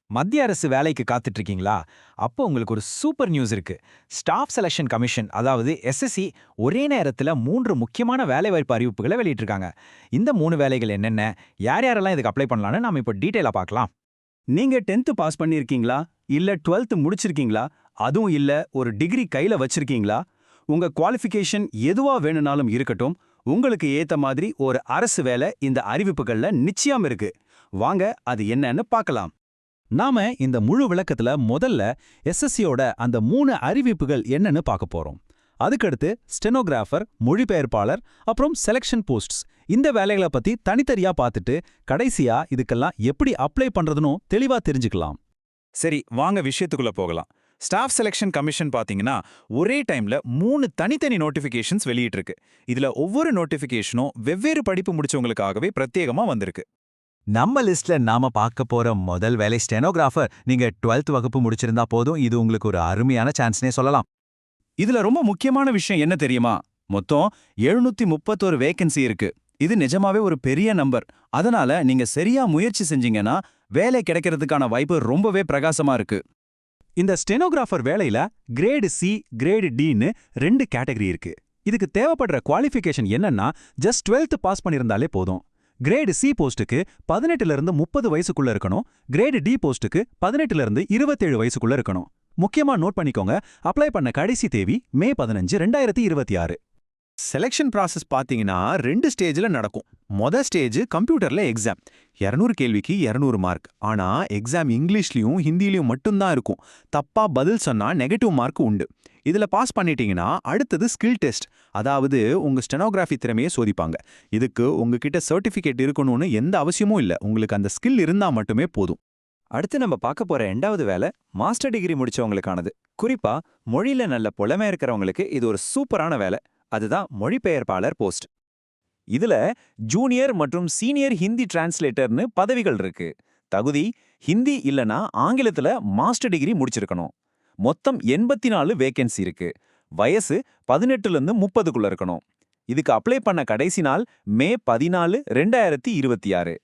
மத்திய அரசு வேலைக்கு காத்துட்டு இருக்கீங்களா? அப்போ உங்களுக்கு ஒரு சூப்பர் நியூஸ் இருக்கு. ஸ்டாஃப் செலக்ஷன் கமிஷன் அதாவது எஸ்எஸ்சி ஒரே நேரத்துல 3 முக்கியமான வேலைவாய்ப்பு அறிவிப்புகளை வெளியிட்டிருக்காங்க. இந்த 3 வேலைகள் என்னென்ன? யார் யாரெல்லாம் இதுக்கு அப்ளை பண்ணலாம்னு நாம இப்போ டீடைலா பார்க்கலாம். நீங்க 10th பாஸ் பண்ணிருக்கீங்களா? இல்ல 12th முடிச்சிருக்கீங்களா? அதுவும் இல்ல ஒரு டிகிரி கையில வச்சிருக்கீங்களா? உங்க குவாலிஃபிகேஷன் எதுவா வேணும்னாலும் இருக்கட்டும், உங்களுக்கு ஏத்த மாதிரி ஒரு அரசு வேலை இந்த அறிவிப்புகள்ல நிச்சயம் இருக்கு. வாங்க அது என்னன்னு பார்க்கலாம். நாம இந்த முழு விளக்கத்துல முதல்ல எஸ்எஸ்சியோட அந்த 3 அறிவிப்புகள் என்னன்னு பார்க்க போறோம். அதுக்கடுத்து ஸ்டெனோகிராஃபர், மொழிபெயர்ப்பாளர், அப்புறம் செலக்ஷன் போஸ்ட்ஸ் இந்த வேலைகளை பத்தி தனித்தனியா பார்த்துட்டு கடைசியா இதுக்கெல்லாம் எப்படி அப்ளை பண்றதுன்னு தெளிவா தெரிஞ்சுக்கலாம். சரி, வாங்க விஷயத்துக்குள்ள போகலாம். ஸ்டாஃப் செலக்ஷன் கமிஷன் பாத்தீங்கன்னா ஒரே டைம்ல 3 தனித்தனி நோட்டிபிகேஷன்ஸ் வெளியிட்டிருக்கு. இதுல ஒவ்வொரு நோட்டிபிகேஷனும் வெவ்வேறு படிப்பு முடிச்சவங்களுக்காகவே பிரத்யேகமா வந்திருக்கு. நம்ம லிஸ்ட்ல நாம பார்க்க போற முதல் வேலை ஸ்டெனோகிராஃபர். நீங்க 12th வகுப்பு முடிச்சிருந்தா போதும், இது உங்களுக்கு ஒரு அருமையான சான்ஸ்னே சொல்லலாம். இதுல ரொம்ப முக்கியமான விஷயம் என்ன தெரியுமா? மொத்தம் 731 வேகன்சி இருக்கு. இது நிஜமாவே ஒரு பெரிய நம்பர். அதனால நீங்க சரியா முயற்சி செஞ்சீங்கன்னா வேலை கிடைக்கிறதுக்கான வாய்ப்பு ரொம்பவே பிரகாசமா இருக்கு. இந்த ஸ்டெனோகிராஃபர் வேலையில கிரேடு சி, கிரேடு டின்னு 2 கேட்டகரி இருக்கு. இதுக்கு தேவைப்படுற குவாலிஃபிகேஷன் என்னன்னா ஜஸ்ட் 12th பாஸ் பண்ணியிருந்தாலே போதும். கிரேடு சி போஸ்ட்டுக்கு 18ல இருந்து 30 வயசுக்குள்ள இருக்கணும். கிரேடு டி போஸ்ட்டுக்கு 18ல இருந்து 27 வயசுக்குள்ள இருக்கணும். முக்கியமா நோட் பண்ணிக்கோங்க, அப்ளை பண்ண கடைசி தேதி மே 15, 2026. செலக்ஷன் ப்ராசஸ் பாத்தீங்கன்னா 2 ஸ்டேஜ்ல நடக்கும். மொதல் ஸ்டேஜ் கம்ப்யூட்டர்ல எக்ஸாம். 200 கேள்விக்கு 200 மார்க். ஆனா எக்ஸாம் இங்கிலீஷ்லயும் ஹிந்திலையும் மட்டும்தான் இருக்கும். தப்பா பதில் சொன்னா நெகட்டிவ் மார்க் உண்டு. இதுல பாஸ் பண்ணிட்டீங்கன்னா அடுத்தது ஸ்கில் டெஸ்ட். அதாவது உங்க ஸ்டெனோகிராஃபி திறமையை சோதிப்பாங்க. இதுக்கு உங்ககிட்ட சர்டிபிகேட் இருக்கணும்னு எந்த அவசியமும் இல்ல. உங்களுக்கு அந்த ஸ்கில் இருந்தா மட்டுமே போதும். அடுத்து நம்ம பார்க்க போற 2வது வேலை மாஸ்டர் டிகிரி முடிச்சவங்களுக்கானது. குறிப்பா மொழியில நல்ல புலமை இருக்கிறவங்களுக்கு இது ஒரு சூப்பரான வேலை. அதுதான் மொழிபெயர்ப்பாளர் போஸ்ட். இதுல ஜூனியர் மற்றும் சீனியர் ஹிந்தி டிரான்ஸ்லேட்டர்னு பதவிகள் இருக்கு. தகுதி ஹிந்தி இல்லனா ஆங்கிலத்துல மாஸ்டர் டிகிரி முடிச்சிருக்கணும். மொத்தம் 84 வேகன்சி இருக்கு. வயசு 18ல இருந்து 30க்குள்ள இருக்கணும். இதுக்கு அப்ளை பண்ண கடைசி நாள் மே 14, 2026.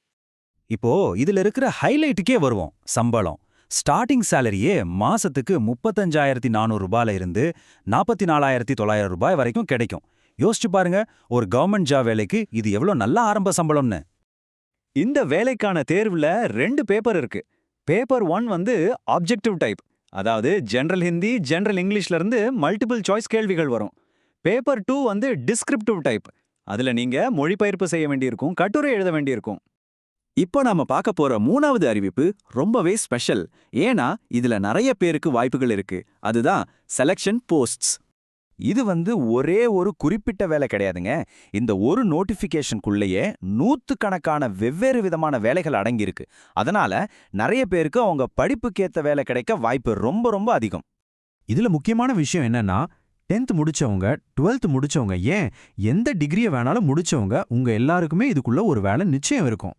இப்போ இதுல இருக்கிற ஹைலைட்டுக்கே வருவோம். சம்பளம். ஸ்டார்டிங் சேலரியே மாசத்துக்கு 35,400 ரூபாயில இருந்து 44,900 ரூபாய் வரைக்கும் கிடைக்கும். யோசிச்சு பாருங்க, ஒரு கவர்மெண்ட் ஜாப் வேலைக்கு இது எவ்வளவு நல்ல ஆரம்ப சம்பளம்னு. இந்த வேலைக்கான தேர்வுல 2 பேப்பர் இருக்கு. Paper 1 objective type. அதாவது ஜெனரல் ஹிந்தி, ஜெனரல் இங்கிலீஷ்ல இருந்து மல்டிபிள் சாய்ஸ் கேள்விகள் வரும். Paper 2 descriptive type. அதுல நீங்க மொழிபெயர்ப்பு செய்ய வேண்டியிருக்கும், கட்டுரை எழுத வேண்டியிருக்கும். இப்போ நாம பார்க்க போற 3வது அறிவிப்பு ரொம்பவே ஸ்பெஷல். ஏன்னா இதுல நிறைய பேருக்கு வாய்ப்புகள் இருக்கு. அதுதான் செலக்ஷன் போஸ்ட்ஸ். இது ஒரே ஒரு குறிப்பிட்ட வேலை கிடையாதுங்க. இந்த ஒரு நோட்டிஃபிகேஷனுக்குள்ளேயே நூத்துக்கணக்கான வெவ்வேறு விதமான வேலைகள் அடங்கியிருக்கு. அதனால நிறைய பேருக்கு அவங்க படிப்புக்கேத்த வேலை கிடைக்க வாய்ப்பு ரொம்ப ரொம்ப அதிகம். இதுல முக்கியமான விஷயம் என்னன்னா, 10th முடிச்சவங்க, 12th முடிச்சவங்க, ஏன் எந்த டிகிரியை வேணாலும் முடிச்சவங்க, உங்க எல்லாருக்குமே இதுக்குள்ள ஒரு வேலை நிச்சயம் இருக்கும்.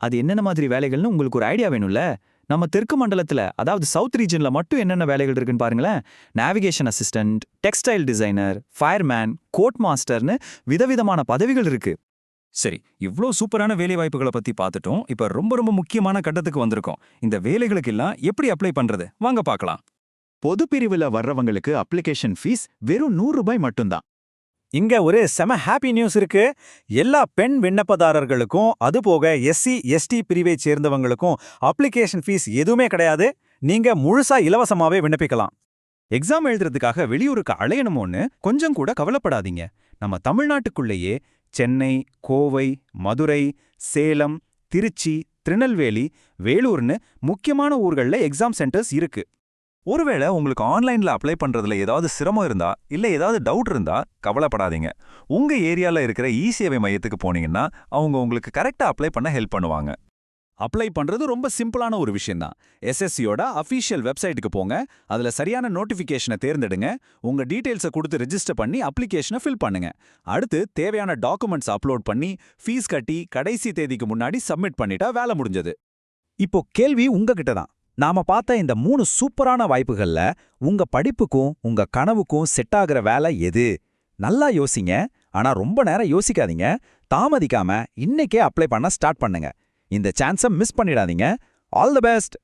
அது என்னென்ன மாதிரி வேலைகள்னு உங்களுக்கு ஒரு ஐடியா வேணும்ல? நம்ம தெற்கு மண்டலத்துல, அதாவது சவுத் ரீஜன்ல மட்டும் என்னென்ன வேலைகள் இருக்குன்னு பாருங்களேன். Navigation assistant, textile designer, fireman, court மாஸ்டர்னு விதவிதமான பதவிகள் இருக்கு. சரி, இவ்ளோ சூப்பரான வேலை வாய்ப்புகளை பத்தி பார்த்துட்டோம். இப்ப ரொம்ப ரொம்ப முக்கியமான கட்டத்துக்கு வந்திருக்கோம். இந்த வேலைகளுக்கெல்லாம் எப்படி அப்ளை பண்றது? வாங்க பார்க்கலாம். பொது பிரிவுல வர்றவங்களுக்கு அப்ளிகேஷன் ஃபீஸ் வெறும் 100 ரூபாய் மட்டும்தான். இங்க ஒரு செம ஹாப்பி நியூஸ் இருக்கு. எல்லா பெண் விண்ணப்பதாரர்களுக்கும், அதுபோக எஸ்சி எஸ்டி பிரிவை சேர்ந்தவங்களுக்கும் அப்ளிகேஷன் ஃபீஸ் எதுவுமே கிடையாது. நீங்க முழுசா இலவசமாவே விண்ணப்பிக்கலாம். எக்ஸாம் எழுதுறதுக்காக வெளியூருக்கு அலையணுமோன்னு கொஞ்சம் கூட கவலைப்படாதீங்க. நம்ம தமிழ்நாட்டுக்குள்ளேயே சென்னை, கோவை, மதுரை, சேலம், திருச்சி, திருநெல்வேலி, வேலூர்னு முக்கியமான ஊர்கள்ல எக்ஸாம் சென்டர்ஸ் இருக்கு. ஒருவேளை உங்களுக்கு ஆன்லைன்ல அப்ளை பண்றதுல ஏதாவது சிரமம் இருந்தா, இல்ல ஏதாவது டவுட் இருந்தா கவலைப்படாதீங்க. உங்க ஏரியால இருக்கிற இ-சேவை மையத்துக்கு போனீங்கன்னா அவங்க உங்களுக்கு கரெக்டா அப்ளை பண்ண ஹெல்ப் பண்ணுவாங்க. அப்ளை பண்றது ரொம்ப சிம்பிளான ஒரு விஷயம்தான். எஸ்எஸ்சியோட அஃபீஷியல் வெப்சைட்டுக்கு போங்க. அதுல சரியான நோட்டிஃபிகேஷனை தேர்ந்தெடுங்க. உங்க டீடைல்ஸை கொடுத்து ரெஜிஸ்டர் பண்ணி அப்ளிகேஷனை ஃபில் பண்ணுங்க. அடுத்து தேவையான டாக்குமெண்ட்ஸ் அப்லோட் பண்ணி ஃபீஸ் கட்டி கடைசி தேதிக்கு முன்னாடி சப்மிட் பண்ணிட்டா வேலை முடிஞ்சது. இப்போ கேள்வி உங்ககிட்ட தான். நாம பார்த்த இந்த 3 சூப்பரான வாய்ப்புகள்ல உங்க படிப்புக்கும் உங்க கனவுக்கும் செட் ஆகுற வேலை எது? நல்லா யோசிங்க. ஆனா ரொம்ப நேரம் யோசிக்காதீங்க. தாமதிக்காம இன்னைக்கே அப்ளை பண்ண ஸ்டார்ட் பண்ணுங்க. இந்த சான்ஸை மிஸ் பண்ணிடாதீங்க. All the best.